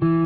Opo,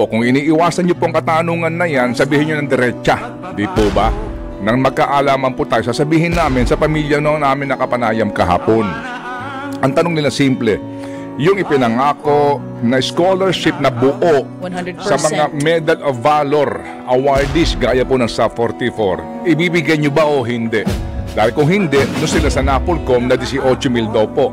kung iniiwasan niyo pong katanungan na yan, sabihin niyo ng diretsa. Di po ba? Nang magkaalaman po tayo, sasabihin namin sa pamilya noon namin nakapanayam kahapon. Ang tanong nila simple, yung ipinangako na scholarship na buo 100%. sa mga Medal of Valor awardees gaya po ng SAF 44, ibibigay niyo ba o hindi? Dahil kung hindi, doon sila sa NAPOLCOM na 18,000 daw po.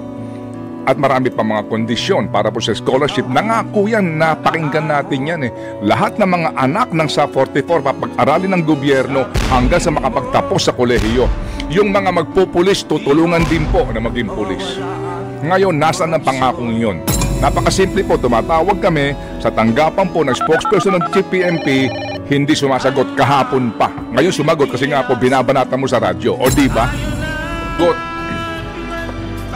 At marami pa mga kondisyon para po sa scholarship. Nangako yan, napakinggan natin yan eh. Lahat ng mga anak ng SAF 44 papag-aralin ng gobyerno hanggang sa makapagtapos sa kolehiyo. Yung mga magpupulis, tutulungan din po na maging pulis. Ngayon, nasaan ang pangakong yun? Napakasimple po, tumatawag kami sa tanggapan po ng spokesperson ng Chief PNP, hindi sumasagot kahapon pa. Ngayon sumagot kasi nga po binabanata mo sa radyo. O di ba? Good.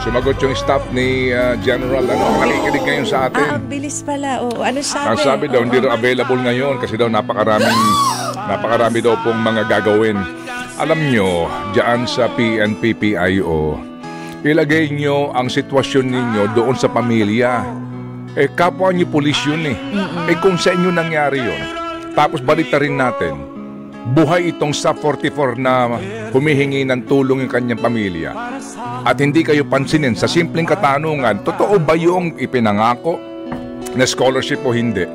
Sumagot yung staff ni General, nakikinig ngayon sa atin. Ang bilis pala. Oo, ano sabi? Ang sabi daw, hindi daw available ngayon kasi daw napakarami daw pong mga gagawin. Alam nyo, dyan sa PNP-PIO, ilagay nyo ang sitwasyon ninyo doon sa pamilya. Kapwa nyo pulis yun eh. Kung sa inyo nangyari yun, tapos balita rin natin, buhay itong SAF 44 na humihingi ng tulong yung kanyang pamilya at hindi kayo pansinin sa simpleng katanungan, totoo ba yung ipinangako na scholarship o hindi?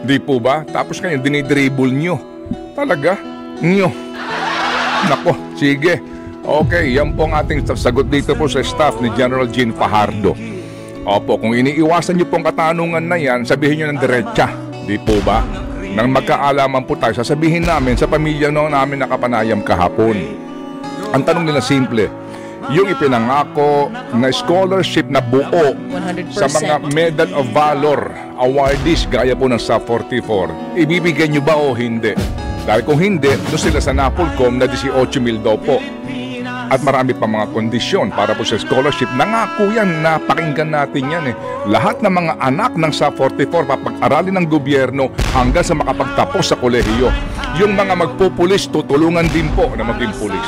Di po ba? Tapos ngayon dinidribble nyo. Talaga? Nyo. Nako, sige. Okay, yan po ang ating sagot dito po sa staff ni General Jean Fajardo. Opo, kung iniiwasan nyo pong katanungan na yan, sabihin nyo ng diretsa. Di po ba? Nang magkaalaman po tayo, sasabihin namin sa pamilya noon namin nakapanayam kahapon. Ang tanong nila simple, yung ipinangako na scholarship na buo 100%. sa mga Medal of Valor awardees gaya po ng SAF 44, ibibigay nyo ba o hindi? Dahil kung hindi, doon sila sa NAPOLCOM na 18,000 daw po. At marami pa mga kondisyon para po sa scholarship. Nangako yan, napakinggan natin yan eh. Lahat ng mga anak ng SAF 44 papag-aralin ng gobyerno hanggang sa makapagtapos sa kolehiyo. Yung mga magpupulis, tutulungan din po na maging pulis.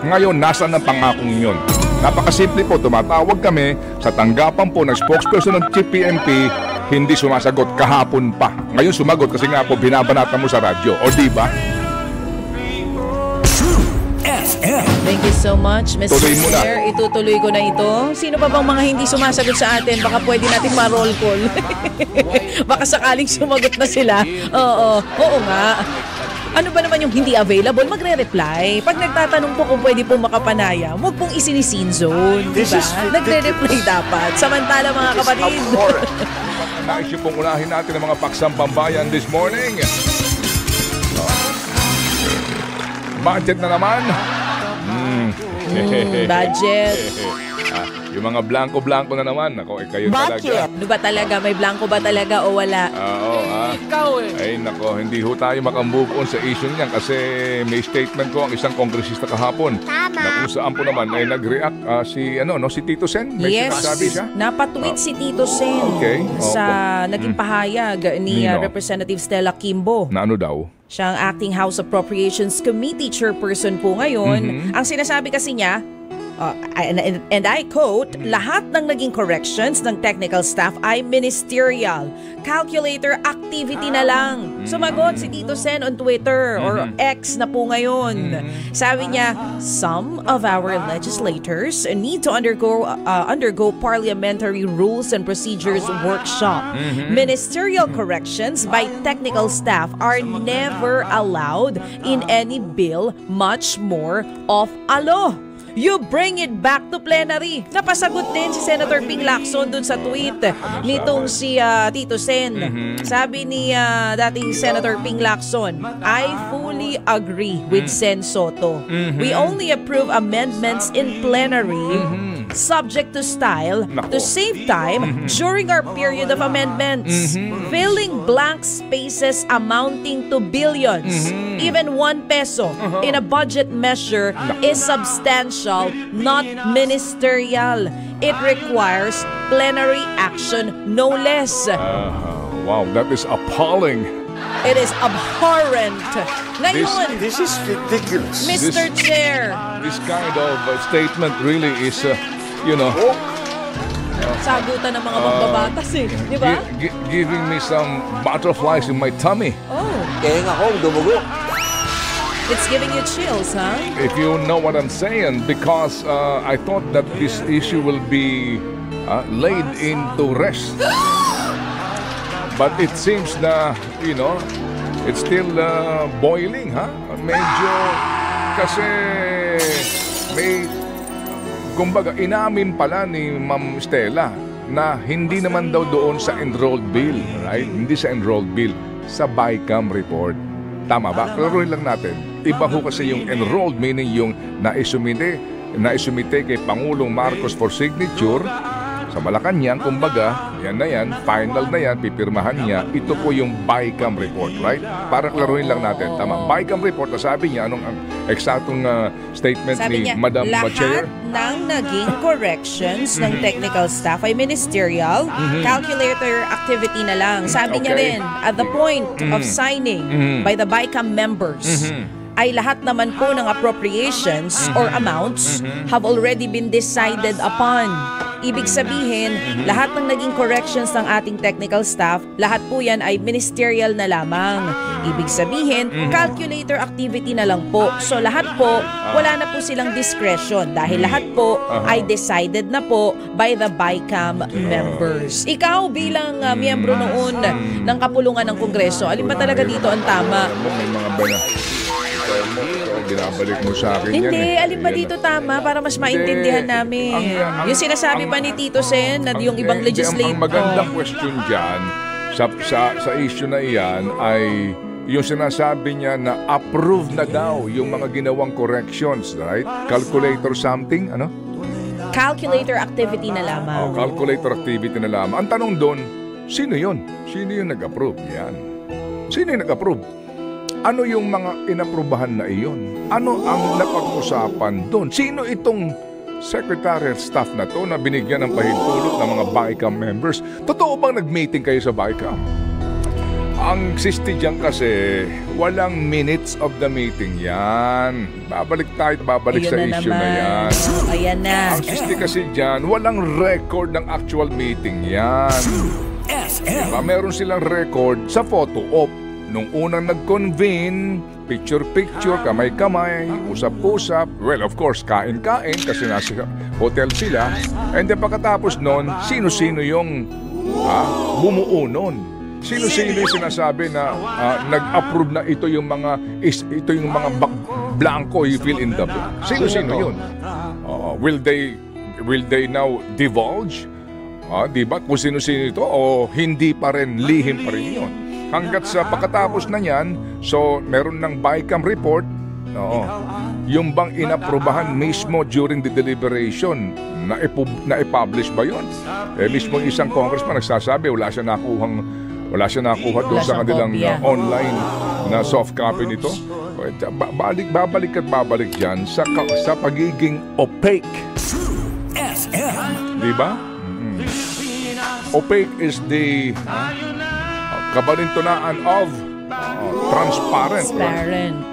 Ngayon, nasaan ang pangakong yun? Napakasimple po, tumatawag kami sa tanggapan po ng spokesperson ng Chief PNP, hindi sumasagot kahapon pa. Ngayon sumagot kasi nga po binabanata mo sa radyo. O diba? Thank you so much, Mr. Tuloy mo na. Mayor. Itutuloy ko na ito. Sino pa bang mga hindi sumasagot sa atin? Baka pwede natin ma-roll call. Baka sakaling sumagot na sila. Oo nga. Ano ba naman yung hindi available? Magre-reply. Pag nagtatanong po kung pwede po makapanaya, huwag pong isinisin zone. Diba? Nagre-reply dapat. Samantala mga kapatid. Nais yung pong unahin natin ang mga paksang pambayan this morning. Budget na naman. Budget. Yung mga blanco-blanco na naman. Ako, kayo talaga. Ano ba talaga? May blanco ba talaga o wala? Oo, ikaw eh. Ay, nako, hindi ho tayo makamove on sa issue niyan kasi may statement ko ang isang kongresista kahapon. Tama. Na kung saan po naman ay nag-react si Tito Sen. May Yes, sinasabi siya. napatweet si Tito Sen sa naging pahayag ni Representative Stella Kimbo. Na ano daw? Siya ang Acting House Appropriations Committee chairperson po ngayon. Ang sinasabi kasi niya, and I quote, lahat ng naging corrections ng technical staff ay ministerial. Calculator activity na lang. Sumagot si Tito Sen on Twitter or X na po ngayon. Sabi niya, some of our legislators need to undergo parliamentary rules and procedures workshop. Ministerial corrections by technical staff are never allowed in any bill, much more of a law. You bring it back to plenary. Napasagot din si Senator Ping Lacson dun sa tweet nitong si Tito Sen. Sabi ni dating Senator Ping Lacson, I fully agree with Sen Soto. We only approve amendments in plenary subject to style to save time during our period of amendments. Filling blank spaces amounting to billions, even 1 peso in a budget measure is substantial, not ministerial. It requires plenary action, no less. Wow, that is appalling. It is abhorrent. Ngayon, This is ridiculous. Mr. Chair, This kind of statement really is, you know, sagutan ng mga magbabatas eh. Di ba? giving me some butterflies in my tummy. Oh, Kaya nga akong dumugo. it's giving you chills, huh? If you know what I'm saying, because I thought that this issue will be laid into rest. But it seems na, you know, it's still boiling, ha? Medyo, kasi may, kumbaga, inamin pala ni Ma'am Stella na hindi naman daw doon sa enrolled bill, right? Hindi sa enrolled bill, sa BICAM report. Tama ba? Klaruhin lang natin. Iba ho kasi yung enrolled, meaning yung naisumite kay Pangulong Marcos for signature sa Malacanang, kumbaga, yan na yan, final na yan, pipirmahan niya. Ito po yung BICAM report, right? Para klaruhin lang natin. Tama. BICAM report, sabi niya, anong ang eksaktong statement Sabi ni niya, Madam Chair? lahat ng naging corrections ng technical staff ay ministerial, calculator activity na lang. Sabi niya Okay. rin, at the point of signing by the BICAM members, ay lahat naman po ng appropriations or amounts have already been decided upon. Ibig sabihin, lahat ng naging corrections ng ating technical staff, lahat po yan ay ministerial na lamang. Ibig sabihin, calculator activity na lang po. So lahat po, wala na po silang discretion dahil lahat po ay decided na po by the BICAM members. Ikaw bilang miyembro noon ng kapulungan ng Kongreso, alin ba talaga dito ang tama? May mga binabalik mo sa akin yan. Hindi, alin ba dito tama para mas maintindihan namin? Yung sinasabi pa ni Tito Sen na yung ibang legislator. Ang magandang question dyan sa issue na iyan ay yung sinasabi niya na approve na daw yung mga ginawang corrections, right? Calculator something, ano? Calculator activity na lamang. Calculator activity na lamang. Ang tanong doon, sino yun? Sino yung nag-approve? Yan. Sino yung nag-approve? Ano yung mga inaprubahan na iyon? Ano ang napag-usapan doon? Sino itong Secretary of Staff na to na binigyan ng pahintulot ng mga BICAM members? Totoo bang nag-meeting kayo sa BICAM? Ang sisti dyan kasi, walang minutes of the meeting yan. Babalik Ayun sa na issue naman. na yan. Ayan na. Ang sisti kasi dyan, walang record ng actual meeting yan. Diba? Meron silang record sa photo op. Nung unang nag-convene, picture-picture, kamay-kamay, usap-usap. Well, of course, kain-kain kasi nasa hotel sila. And then pagkatapos nun, sino-sino yung bumuo nun? Sino-sino yung sinasabi na nag-approve na ito yung mga blanco, you fill in the blank? Sino-sino yun? Will they now divulge? Diba? Kung sino-sino ito o hindi pa rin, lihim pa rin yun. Hanggat sa pagkatapos na yan, so meron ng BICAM report, yung bang inaprubahan mismo during the deliberation, na i-publish ba yun? Mismo isang congressman nagsasabi, wala siya nakuha doon sa kanilang online na soft copy nito. Babalik at babalik dyan sa pagiging opaque. Diba? Opaque is the kabalintunaan of transparent.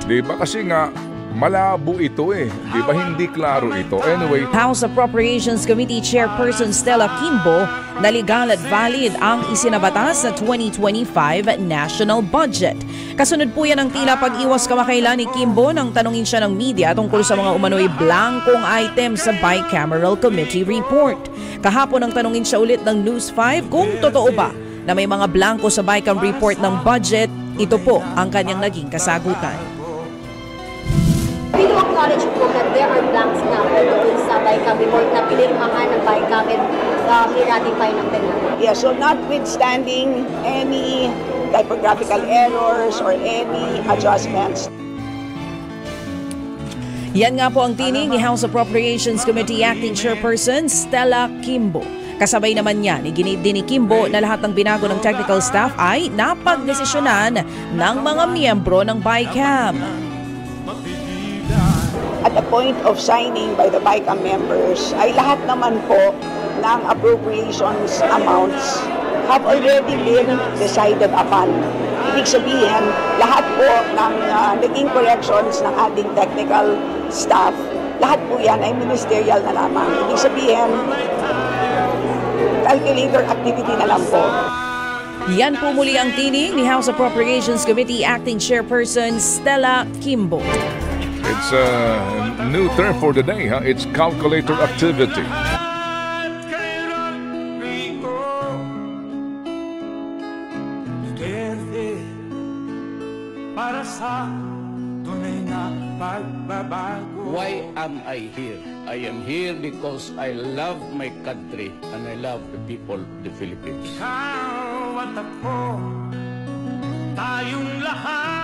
Diba? Kasi nga, malabo ito eh. Diba? Hindi klaro ito. Anyway, House Appropriations Committee Chairperson Stella Kimbo na legal at valid ang isinabatas na 2025 national budget. Kasunod po yan ang tila pag-iwas kamakailan ni Kimbo nang tanungin siya ng media tungkol sa mga umano'y blankong item sa bicameral committee report. Kahapon ang tanungin siya ulit ng News 5 kung totoo ba na may mga blanko sa BICAM report ng budget. Ito po ang kanyang naging kasagutan. We do acknowledge po that there are blanks na po doon sa BICAM report na pinirmahan ng BICAM at i-ratify ng Senado. Yeah, so notwithstanding any typographical errors or any adjustments. Yan nga po ang tinig ni House Appropriations Committee Acting Chairperson Stella Kimbo. Kasabay naman niyan, iginit din ni Kimbo na lahat ng binago ng technical staff ay napagdesisyonan ng mga miyembro ng BICAM. At the point of signing by the BICAM members ay lahat naman po ng appropriations amounts have already been decided upon. Ibig sabihin, lahat po ng naging corrections ng ating technical staff, lahat po yan ay ministerial na lamang. Ibig sabihin, calculator activity na lang po. Yan po muli ang tinig ni House Appropriations Committee Acting Chairperson Stella Kimbo. It's a new term for the day, huh? It's calculator activity. Para sa tunay na pagbabago. Why am I here? I am here because I love my country and I love the people of the Philippines. Ikaw at ako, tayong lahat